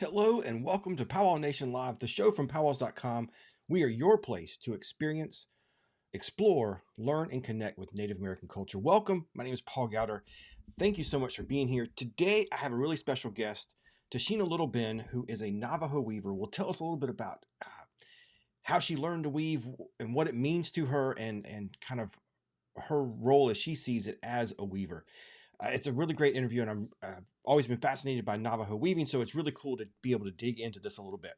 Hello and welcome to Powwow Nation Live, the show from PowWows.com. We are your place to experience, explore, learn, and connect with Native American culture. Welcome. My name is Paul Gowder. Thank you so much for being here. Today, I have a really special guest, Tashina Littleben, who is a Navajo weaver. Will tell us a little bit about how she learned to weave and what it means to her, and kind of her role as she sees it as a weaver. It's a really great interview, and I'm always been fascinated by Navajo weaving, so it's really cool to be able to dig into this a little bit.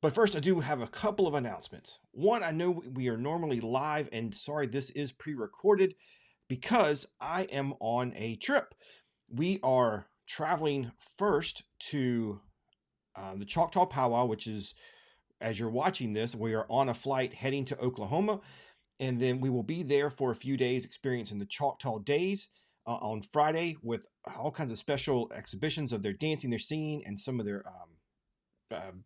But first, I do have a couple of announcements. One, I know we are normally live, and sorry, this is pre-recorded because I am on a trip. We are traveling first to the Choctaw Powwow, which is, as you're watching this, we are on a flight heading to Oklahoma, and then we will be there for a few days experiencing the Choctaw Days on Friday with all kinds of special exhibitions of their dancing, their singing, and some of their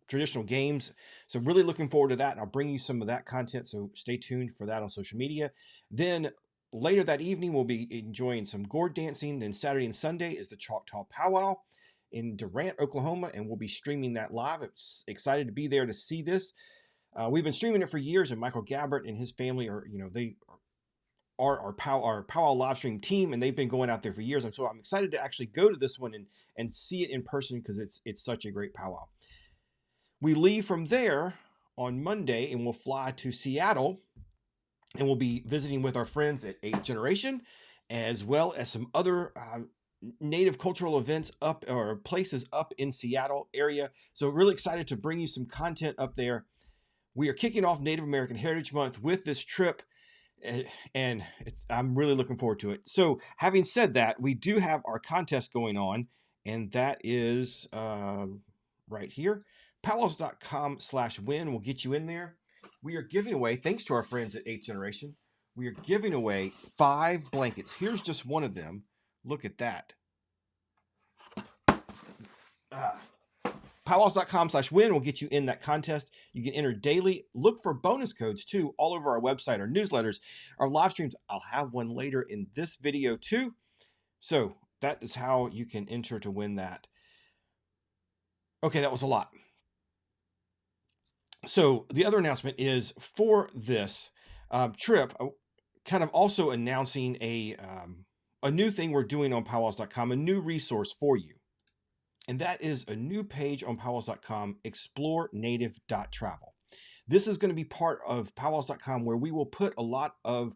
traditional games. So really looking forward to that, and I'll bring you some of that content, so stay tuned for that on social media. Then later that evening, we'll be enjoying some gourd dancing. Then Saturday and Sunday is the Choctaw Powwow in Durant, Oklahoma, and we'll be streaming that live. I'm excited to be there to see this. We've been streaming it for years, and Michael Gabbert and his family they are our Powwow live stream team, and they've been going out there for years. And so I'm excited to actually go to this one and see it in person because it's such a great powwow. We leave from there on Monday and we'll fly to Seattle, and we'll be visiting with our friends at 8th Generation, as well as some other native cultural events up or places up in Seattle area. So really excited to bring you some content up there. We are kicking off Native American Heritage Month with this trip, and I'm really looking forward to it. So having said that, we do have our contest going on, and that is right here. PowWows.com/win will get you in there. We are giving away, thanks to our friends at 8th Generation, we are giving away 5 blankets. Here's just one of them. Look at that. PowWows.com/win will get you in that contest. You can enter daily. Look for bonus codes too all over our website, our newsletters, our live streams. I'll have one later in this video too. So that is how you can enter to win that. Okay, that was a lot. So the other announcement is for this trip, kind of also announcing a new thing we're doing on PowWows.com, a new resource for you. And that is a new page on PowWows.com, explorenative.travel. This is going to be part of PowWows.com, where we will put a lot of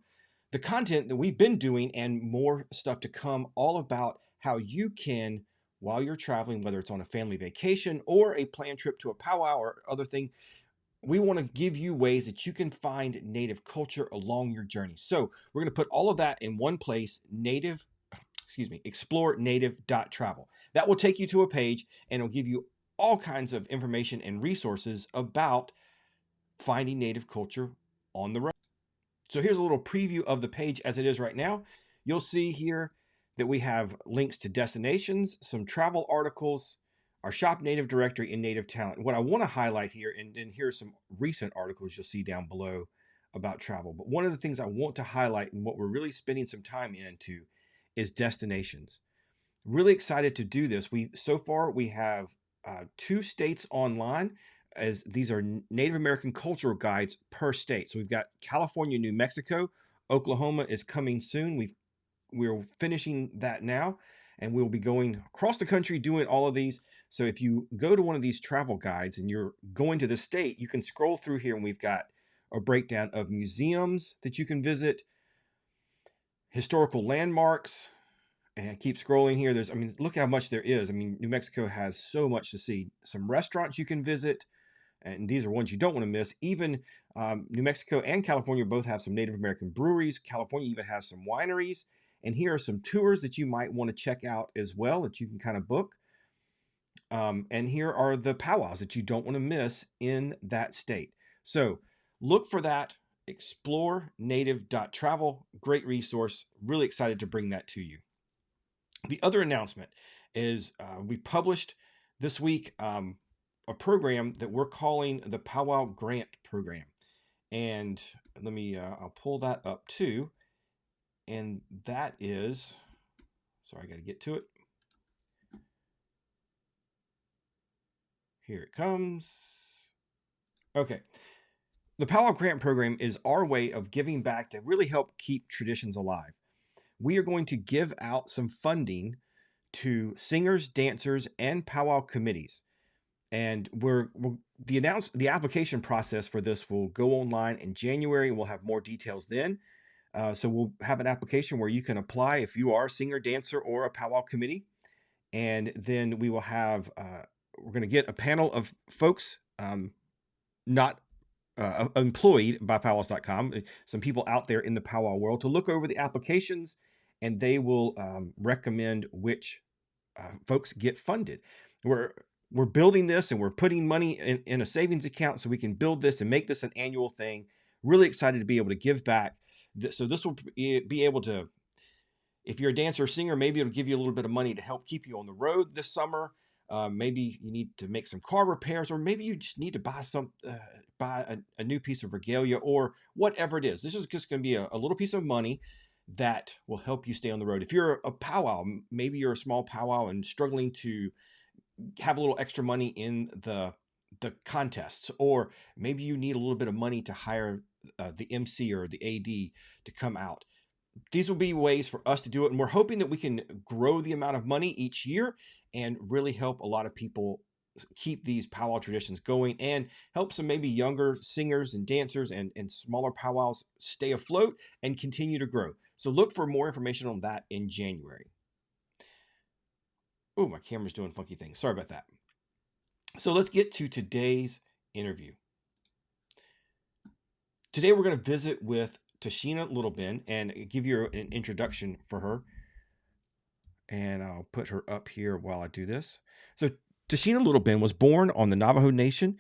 the content that we've been doing and more stuff to come, all about how you can, while you're traveling, whether it's on a family vacation or a planned trip to a powwow or other thing, we want to give you ways that you can find native culture along your journey. So we're going to put all of that in one place, explorenative.travel. That will take you to a page, and it'll give you all kinds of information and resources about finding native culture on the road. So here's a little preview of the page as it is right now. You'll see here that we have links to destinations, some travel articles, our Shop Native directory, and native talent. What I want to highlight here, and then here's some recent articles you'll see down below about travel. But one of the things I want to highlight, and what we're really spending some time into, is destinations. Really excited to do this. So far we have 2 states online, as these are Native American cultural guides per state. So we've got California, New Mexico, Oklahoma is coming soon. We're finishing that now, and we'll be going across the country doing all of these. So if you go to one of these travel guides and you're going to the state, you can scroll through here, and we've got a breakdown of museums that you can visit, historical landmarks, and keep scrolling here. Look how much there is. New Mexico has so much to see. Some restaurants you can visit, and these are ones you don't want to miss. Even New Mexico and California both have some Native American breweries. California even has some wineries. And here are some tours that you might want to check out as well, that you can kind of book. And here are the powwows that you don't want to miss in that state. So look for that, explorenative.travel. Great resource. Really excited to bring that to you. The other announcement is we published this week a program that we're calling the Powwow Grant Program. And I'll pull that up too. And that is, sorry, I got to get to it. Here it comes. Okay. The Powwow Grant Program is our way of giving back to really help keep traditions alive. We are going to give out some funding to singers, dancers, and powwow committees. And the application process for this will go online in January. We'll have more details then. So we'll have an application where you can apply if you are a singer, dancer, or a powwow committee, and then we will have we're going to get a panel of folks not employed by PowWows.com, some people out there in the powwow world to look over the applications, and they will recommend which folks get funded. We're we're building this and we're putting money in a savings account so we can build this and make this an annual thing. Really excited to be able to give back. So this will be able to, if you're a dancer or singer, maybe it'll give you a little bit of money to help keep you on the road this summer. Maybe you need to make some car repairs, or maybe you just need to buy a new piece of regalia, or whatever it is. This is just going to be a little piece of money that will help you stay on the road. If you're a powwow, maybe you're a small powwow and struggling to have a little extra money in the contests, or maybe you need a little bit of money to hire the MC or the AD to come out. These will be ways for us to do it, and we're hoping that we can grow the amount of money each year and really help a lot of people keep these powwow traditions going, and help some maybe younger singers and dancers and smaller powwows stay afloat and continue to grow. So look for more information on that in January. Oh, my camera's doing funky things. Sorry about that. So let's get to today's interview. Today we're going to visit with Tashina Littleben and give you an introduction for her. And I'll put her up here while I do this. So Tashina Littleben was born on the Navajo Nation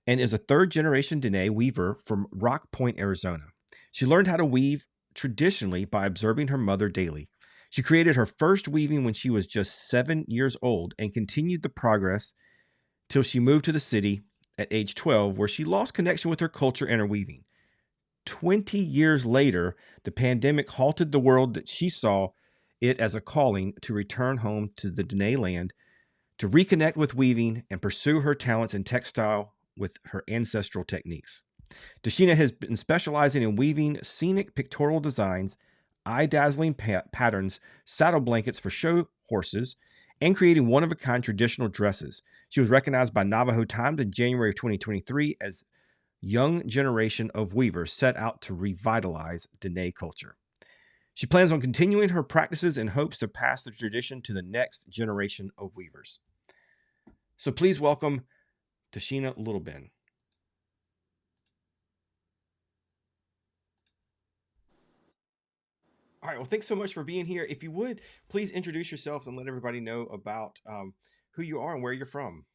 and is a third generation Diné weaver from Rock Point, Arizona. She learned how to weave traditionally by observing her mother daily. She created her first weaving when she was just 7 years old and continued the progress till she moved to the city at age 12, where she lost connection with her culture and her weaving. 20 years later, the pandemic halted the world that she saw it as a calling to return home to the Diné land, to reconnect with weaving and pursue her talents in textile with her ancestral techniques. Tashina has been specializing in weaving scenic pictorial designs, eye-dazzling patterns, saddle blankets for show horses, and creating one-of-a-kind traditional dresses. She was recognized by Navajo Times in January of 2023 as young generation of weavers set out to revitalize Diné culture. She plans on continuing her practices and hopes to pass the tradition to the next generation of weavers. So please welcome Tashina Littleben. All right. Well, thanks so much for being here. If you would, please introduce yourselves and let everybody know about who you are and where you're from.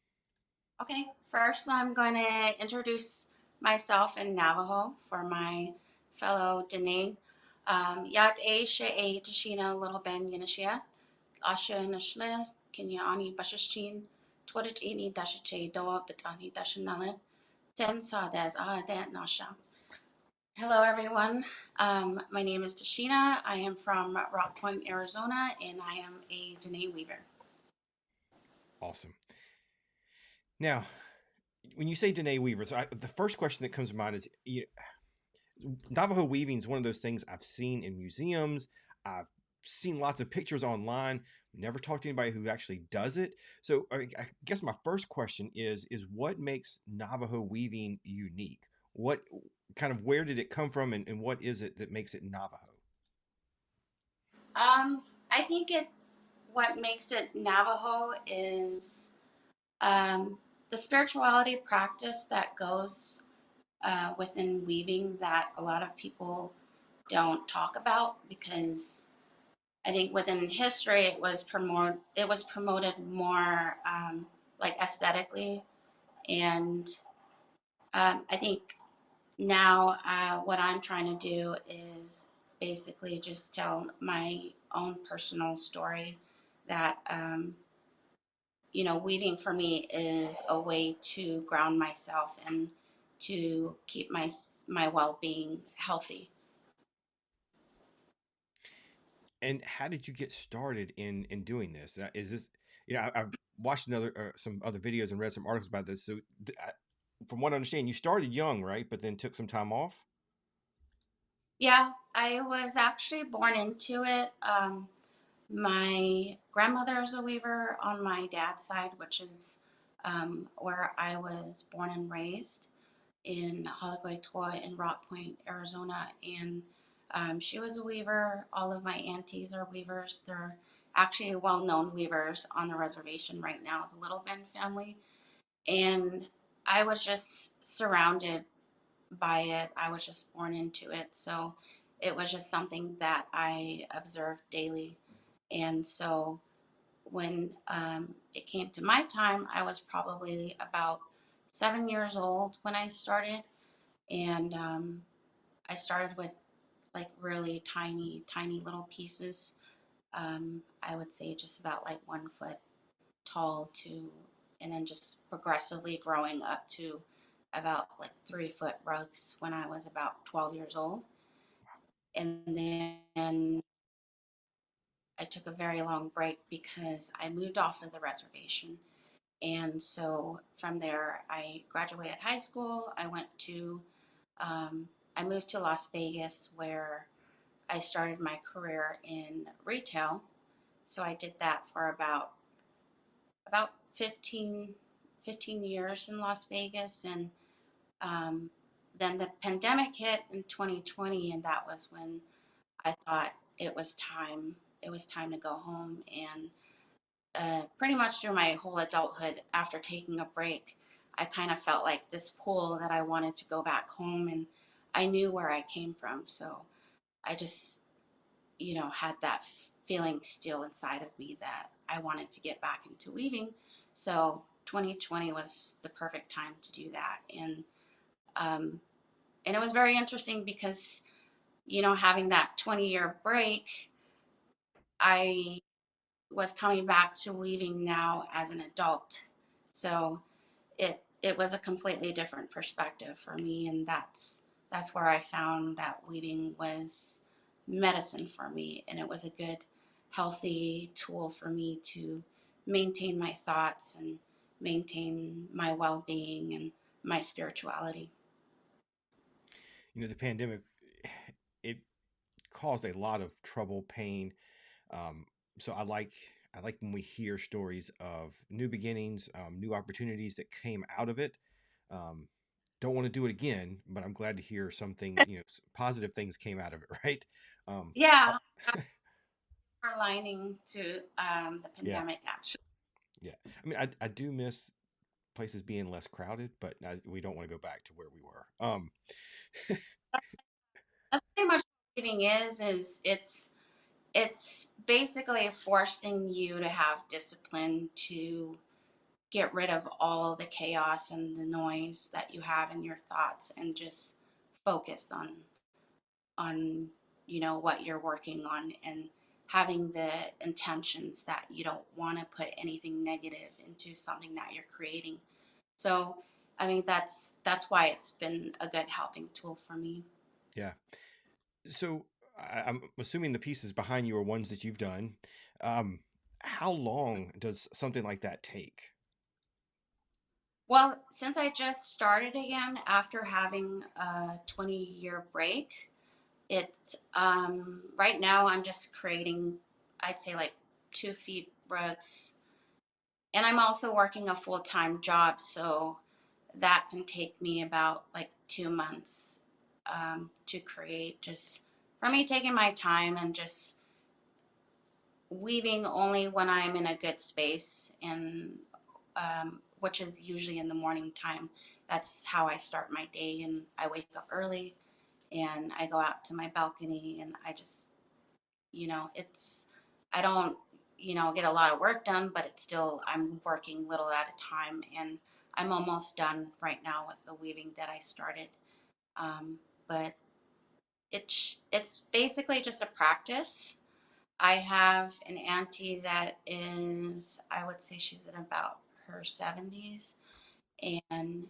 Okay, first I'm going to introduce myself in Navajo for my fellow Diné. Yat e she e Tashina Littleben Yinashia, Asha Nashle, Kenya Ani Bashashin, Twitter Ini Dashate Doa Bitani Dashanale, Sen Sa Des Ah Dat Nasha. Hello everyone. My name is Tashina. I am from Rock Point, Arizona, and I am a Diné weaver. Awesome. Now, when you say Diné weavers, the first question that comes to mind is, Navajo weaving is one of those things I've seen in museums. I've seen lots of pictures online. Never talked to anybody who actually does it. So I guess my first question is what makes Navajo weaving unique? What kind of, where did it come from, and what is it that makes it Navajo? I think what makes it Navajo is the spirituality practice that goes within weaving that a lot of people don't talk about, because I think within history it was promoted more like aesthetically, and I think now what I'm trying to do is basically just tell my own personal story, that weaving for me is a way to ground myself and to keep my well-being healthy. And how did you get started in doing this? Is this, I've watched another some other videos and read some articles about this. So, from what I understand, you started young, right? But then took some time off. Yeah, I was actually born into it. My grandmother is a weaver on my dad's side, which is where I was born and raised in Halegoitua in Rock Point, Arizona. And she was a weaver. All of my aunties are weavers. They're actually well known weavers on the reservation right now, the Littleben family. And I was just surrounded by it. I was just born into it. So it was just something that I observed daily. And so when it came to my time, I was probably about 7 years old when I started. And I started with like really tiny, tiny little pieces. I would say just about like 1 foot tall to, and then just progressively growing up to about like 3 foot rugs when I was about 12 years old. And then I took a very long break because I moved off of the reservation. And so from there, I graduated high school. Um, I moved to Las Vegas where I started my career in retail. So I did that for about 15 years in Las Vegas. And um, then the pandemic hit in 2020, and that was when I thought it was time. It was time to go home. And pretty much through my whole adulthood, after taking a break, I kind of felt like this pull that I wanted to go back home, and I knew where I came from. So I just, had that feeling still inside of me that I wanted to get back into weaving. So 2020 was the perfect time to do that. Um, and it was very interesting because, having that 20-year break, I was coming back to weaving now as an adult. So it was a completely different perspective for me, and that's where I found that weaving was medicine for me, and it was a good healthy tool for me to maintain my thoughts and maintain my well-being and my spirituality. The pandemic, it caused a lot of trouble, pain. Um, so I like when we hear stories of new beginnings, new opportunities that came out of it. Um, don't want to do it again, but I'm glad to hear something, positive things came out of it, right? Um, Yeah, al- lining to the yeah, pandemic actually. yeah. I mean, I do miss places being less crowded, but we don't want to go back to where we were. That's pretty much what weaving is it's basically forcing you to have discipline to get rid of all the chaos and the noise that you have in your thoughts and just focus on what you're working on, and having the intentions that you don't want to put anything negative into something that you're creating. So I mean that's why it's been a good helping tool for me. Yeah. So I'm assuming the pieces behind you are ones that you've done. Um, how long does something like that take? Well, since I just started again after having a 20-year break, it's right now I'm just creating, I'd say like 2 feet rugs, and I'm also working a full-time job, so that can take me about like 2 months to create. Just for me taking my time and just weaving only when I'm in a good space, and which is usually in the morning time. That's how I start my day, and I wake up early and I go out to my balcony, and I just, it's, I don't, get a lot of work done, but it's still, I'm working little at a time, and I'm almost done right now with the weaving that I started. Um, but it's basically just a practice. I have an auntie that is, I would say she's in about her 70s. And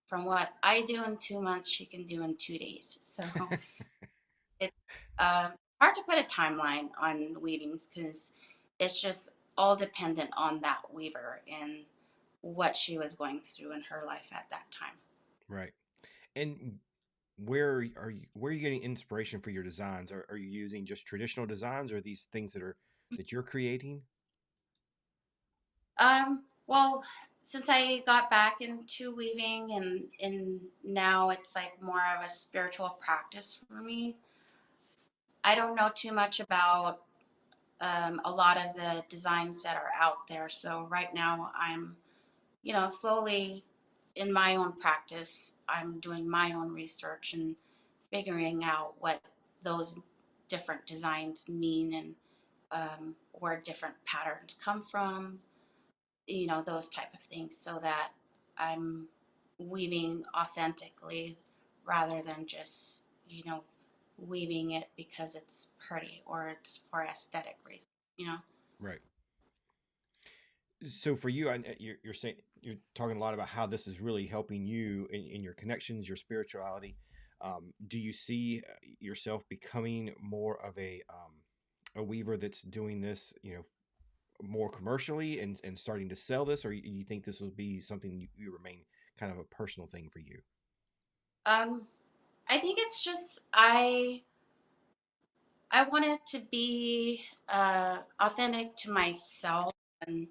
from what I do in 2 months, she can do in 2 days. So it's hard to put a timeline on weavings because it's just all dependent on that weaver and what she was going through in her life at that time. Right. And where are you getting inspiration for your designs? Are you using just traditional designs, or these things that you're creating? Well, since I got back into weaving and now it's like more of a spiritual practice for me. I don't know too much about a lot of the designs that are out there. So right now I'm, slowly in my own practice, I'm doing my own research and figuring out what those different designs mean and where different patterns come from, those type of things, so that I'm weaving authentically rather than just, weaving it because it's pretty or it's for aesthetic reasons, you know. Right. So for you, you're saying you're talking a lot about how this is really helping you in your connections, your spirituality. Do you see yourself becoming more of a weaver that's doing this, more commercially and starting to sell this, or you think this will be something you remain kind of a personal thing for you? um I think it's just I want it to be authentic to myself. And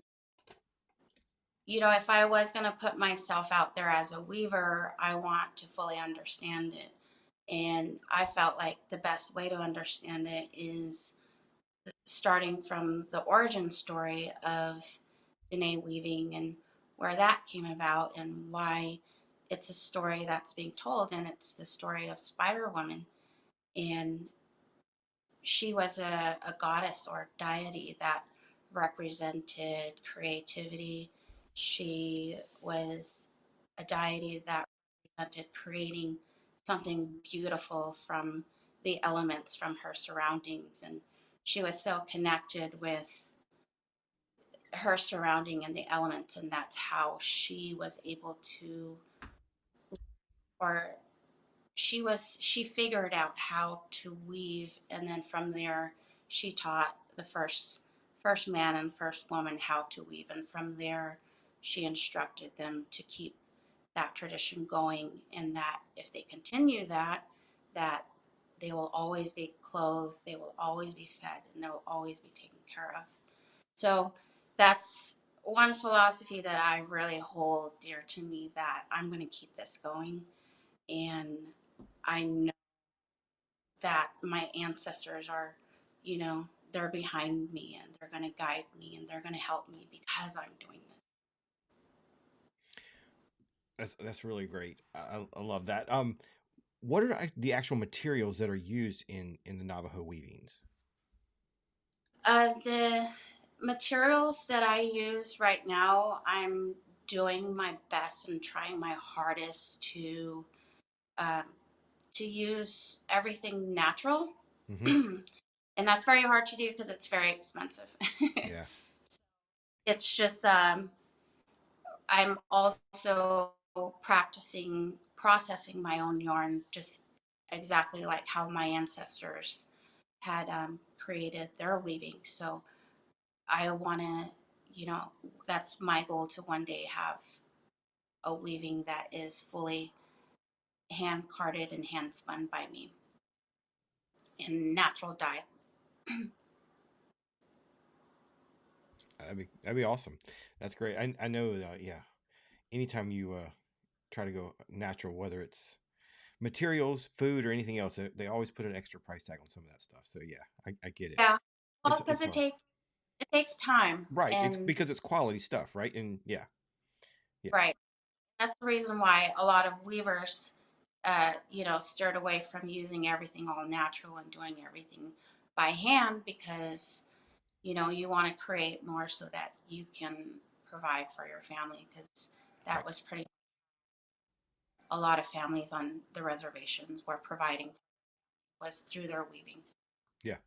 if I was going to put myself out there as a weaver, I want to fully understand it. And I felt like the best way to understand it is starting from the origin story of Diné weaving and where that came about and why it's a story that's being told. And it's the story of Spider Woman. And she was a goddess or deity that represented creativity. She was a deity that represented creating something beautiful from the elements, from her surroundings. And she was so connected with her surrounding and the elements. And that's how she was able to, or she figured out how to weave, and then from there she taught the first man and first woman how to weave, and from there she instructed them to keep that tradition going, and that if they continue that they will always be clothed, they will always be fed, and they will always be taken care of. So that's one philosophy that I really hold dear to me, that I'm going to keep this going. And I know that my ancestors are, they're behind me and they're going to guide me and they're going to help me because I'm doing this. That's really great. I love that. What are the actual materials that are used in the Navajo weavings? The materials that I use right now, I'm doing my best and trying my hardest um, to use everything natural. Hmm. And that's very hard to do because it's very expensive. Yeah. So it's just I'm also practicing processing my own yarn, just exactly like how my ancestors had created their weaving. So I want to, that's my goal, to one day have a weaving that is fully hand carded and hand spun by me in natural dye. That'd be awesome. That's great. I know. Yeah. Anytime you try to go natural, whether it's materials, food, or anything else, they always put an extra price tag on some of that stuff. So yeah, I get it. Yeah, well, It's because fun, it takes time, right? It's and because it's quality stuff, right? And yeah, yeah, right. That's the reason why a lot of weavers, steered away from using everything all natural and doing everything by hand, because, you want to create more so that you can provide for your family, because that right, was pretty, a lot of families on the reservations were providing was through their weavings. yeah.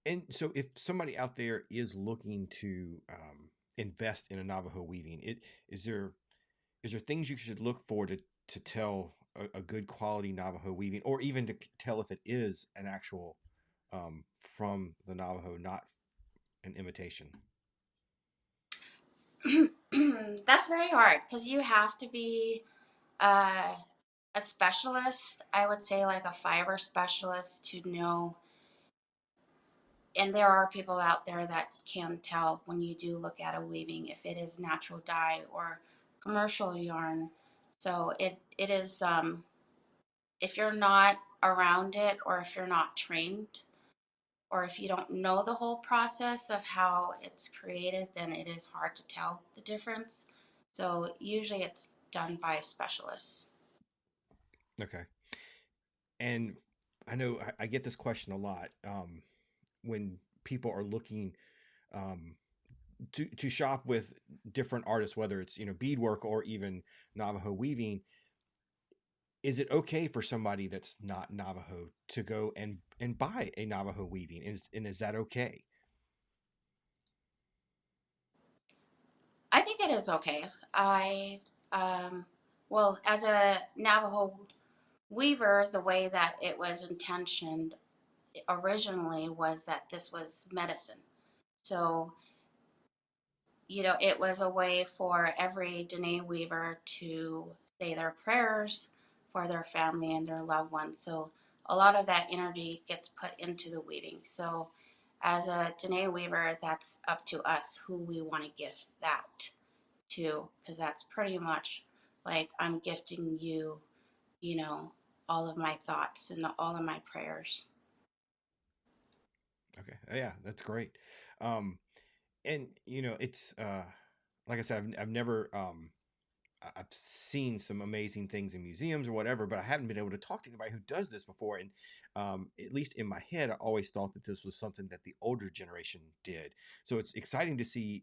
And so, if somebody out there is looking to invest in a Navajo weaving, is there is there things you should look for to tell a good quality Navajo weaving, or even to tell if it is an actual from the Navajo, not an imitation? That's very hard because you have to be uh, a specialist. I would say like a fiber specialist to know. And there are people out there that can tell when you do look at a weaving if it is natural dye or commercial yarn. So it is if you're not around it or if you're not trained or if you don't know the whole process of how it's created, then it is hard to tell the difference. So usually it's done by specialists. Okay. And I know I get this question a lot when people are looking um, to shop with different artists, whether it's beadwork or even Navajo weaving. Is it okay for somebody that's not Navajo to go and buy a Navajo weaving? And is that okay? I think it is okay. Um, well, as a Navajo weaver, the way that it was intentioned originally was that this was medicine. So, it was a way for every Diné weaver to say their prayers for their family and their loved ones. So, a lot of that energy gets put into the weaving. So, as a Diné weaver, that's up to us who we want to gift that to, because that's pretty much like I'm gifting you, you know, all of my thoughts and all of my prayers. Okay, yeah, that's great. Um, and it's like I said, I've never I've seen some amazing things in museums or whatever, but I haven't been able to talk to anybody who does this before. And at least in my head, I always thought that this was something that the older generation did. So it's exciting to see,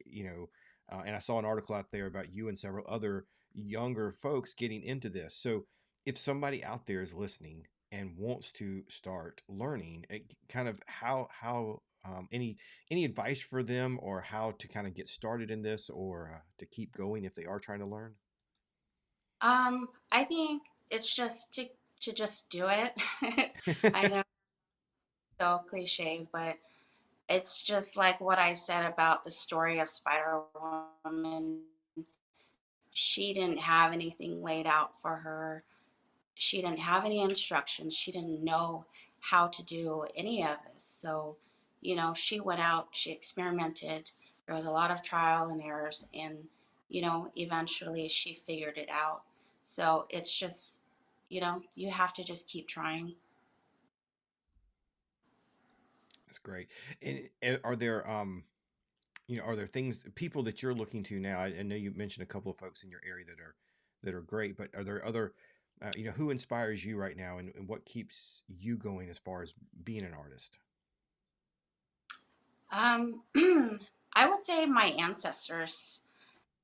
and I saw an article out there about you and several other younger folks getting into this. So if somebody out there is listening and wants to start learning, kind of how any advice for them or how to kind of get started in this or to keep going if they are trying to learn? I think it's just to just do it. I know it's so cliche, but it's just like what I said about the story of Spider Woman. She didn't have anything laid out for her. She didn't have any instructions. She didn't know how to do any of this. So, she went out, she experimented. There was a lot of trial and errors, and, eventually she figured it out. So it's just, you have to just keep trying. That's great. And are there are there things people that you're looking to now? I know you mentioned a couple of folks in your area that are great, but are there other who inspires you right now and what keeps you going as far as being an artist? Um, I would say my ancestors.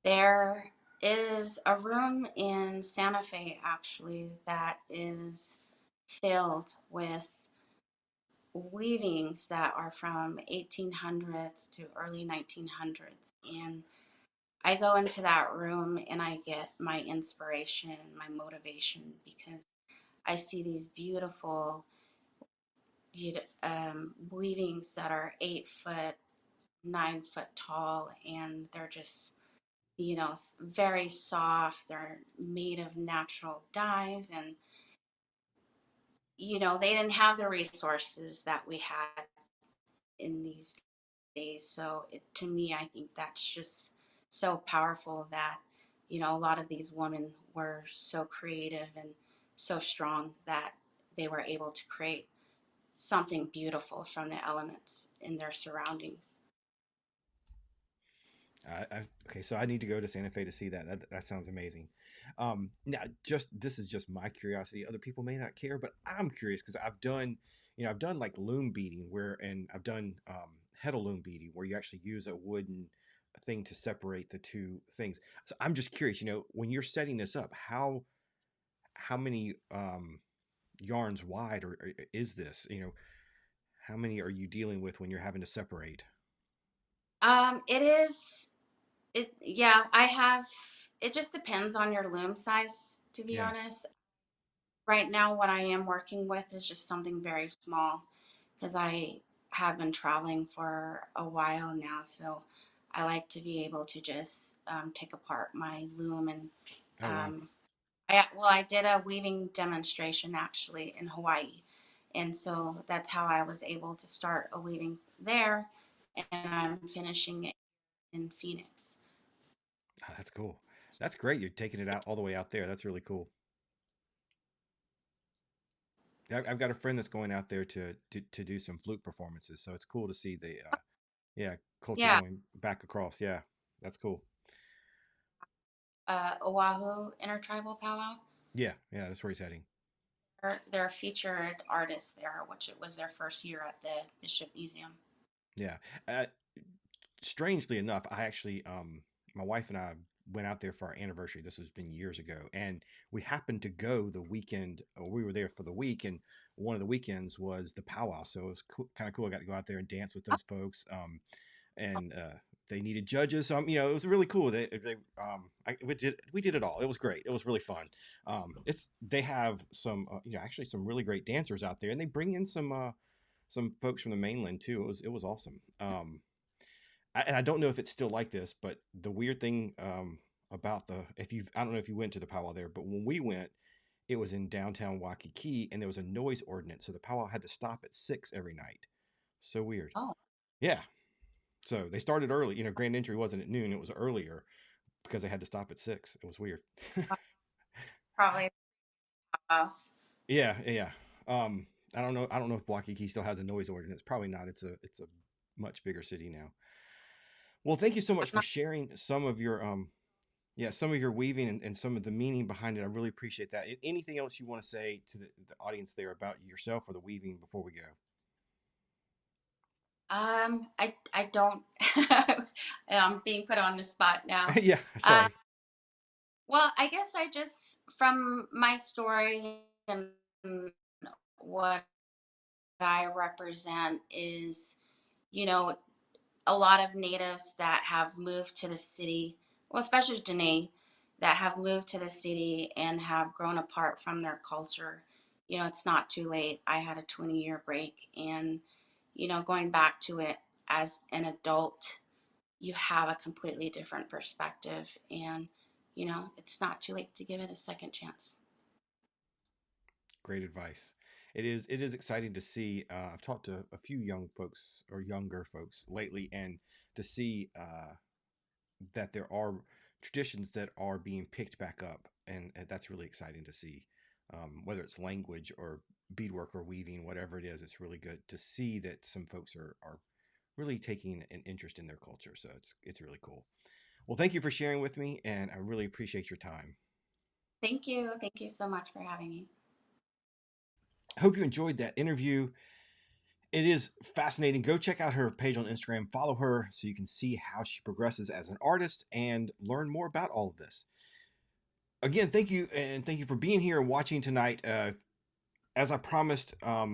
There is a room in Santa Fe actually that is filled with weavings that are from 1800s to early 1900s, and I go into that room and I get my inspiration, my motivation, because I see these beautiful weavings that are 8 foot, 9 foot tall, and they're just very soft. They're made of natural dyes, and they didn't have the resources that we had in these days. So to me, I think that's just so powerful that a lot of these women were so creative and so strong that they were able to create something beautiful from the elements in their surroundings. Okay, so I need to go to Santa Fe to see that. That sounds amazing. Now, just this is just my curiosity. Other people may not care, but I'm curious because I've done like loom beading and I've done heddle loom beading where you actually use a wooden thing to separate the two things. So I'm just curious, when you're setting this up, how many yarns wide or is this? How many are you dealing with when you're having to separate? It is yeah, I have it just depends on your loom size, to be Yeah. honest. Right now, what I am working with is just something very small because I have been traveling for a while now. So I like to be able to just take apart my loom and Oh, wow. I did a weaving demonstration actually in Hawaii, and so that's how I was able to start a weaving there, and I'm finishing it in Phoenix. Oh, that's cool. That's great. You're taking it out all the way out there. That's really cool. I've got a friend that's going out there to do some flute performances, so it's cool to see the yeah, culture Yeah, going back across. Yeah, that's cool. Oahu Intertribal Powwow. Yeah, yeah, that's where he's heading. They're featured artists there, which it was their first year at the Bishop Museum. Yeah. Uh, Strangely enough, I actually, my wife and I went out there for our anniversary. This has been years ago, and we happened to go the weekend. We were there for the week, and one of the weekends was the powwow. So it was cool, kind of cool. I got to go out there and dance with those folks. And they needed judges. So, it was really cool. We did it all. It was great. It was really fun. They have some, actually some really great dancers out there, and they bring in some folks from the mainland too. It was awesome. And I don't know if it's still like this, but the weird thing about I don't know if you went to the powwow there, but when we went, it was in downtown Waikiki, and there was a noise ordinance, so the powwow had to stop at 6 every night. So weird. Oh, Yeah. So they started early. Grand entry wasn't at noon; it was earlier because they had to stop at 6. It was weird. probably house. Yeah, yeah. I don't know. I don't know if Waikiki still has a noise ordinance. Probably not. It's a much bigger city now. Well, thank you so much for sharing some of your weaving and some of the meaning behind it. I really appreciate that. Anything else you want to say to the audience there about yourself or the weaving before we go? I don't. I'm being put on the spot now. Yeah, Uh, sorry. well, I guess I just from my story and what I represent is, you know, a lot of natives that have moved to the city, well, especially Diné, that have moved to the city and have grown apart from their culture. It's not too late. I had a 20-year break, and going back to it as an adult, you have a completely different perspective, and it's not too late to give it a second chance. Great advice. It is exciting to see. I've talked to a few young folks or younger folks lately, and to see that there are traditions that are being picked back up, and that's really exciting to see. Whether it's language or beadwork or weaving, whatever it is, it's really good to see that some folks are really taking an interest in their culture. So it's really cool. Well, thank you for sharing with me, and I really appreciate your time. Thank you. Thank you so much for having me. I hope you enjoyed that interview. It is fascinating. Go check out her page on Instagram, follow her so you can see how she progresses as an artist and learn more about all of this. Again, thank you, and thank you for being here and watching tonight. As I promised, I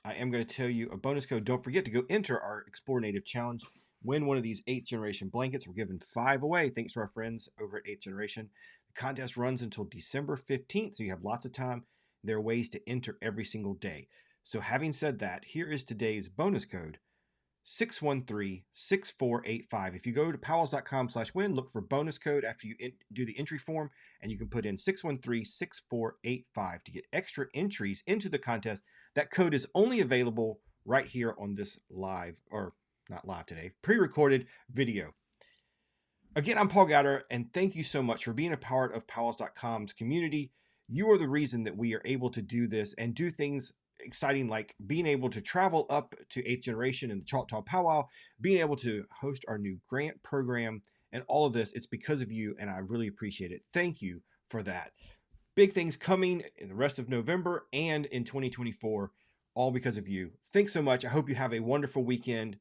am going to tell you a bonus code. Don't forget to go enter our Explore Native Challenge. Win one of these 8th generation blankets. We're giving 5 away thanks to our friends over at 8th Generation. The contest runs until December 15th, so you have lots of time. There are ways to enter every single day. So, having said that, here is today's bonus code 613-6485. If you go to PowWows.com/win, look for bonus code after you do the entry form, and you can put in 613-6485 to get extra entries into the contest. That code is only available right here on this live, or not live today, pre-recorded video. Again, I'm Paul Gowder, and thank you so much for being a part of PowWows.com's community. You are the reason that we are able to do this and do things exciting like being able to travel up to 8th generation and the Choctaw Powwow, being able to host our new grant program, and all of this. It's because of you, and I really appreciate it. Thank you for that. Big things coming in the rest of November and in 2024, all because of you. Thanks so much. I hope you have a wonderful weekend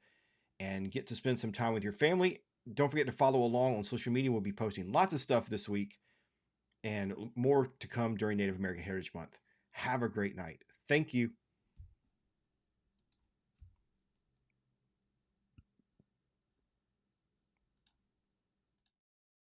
and get to spend some time with your family. Don't forget to follow along on social media. We'll be posting lots of stuff this week and more to come during Native American Heritage Month. Have a great night. Thank you.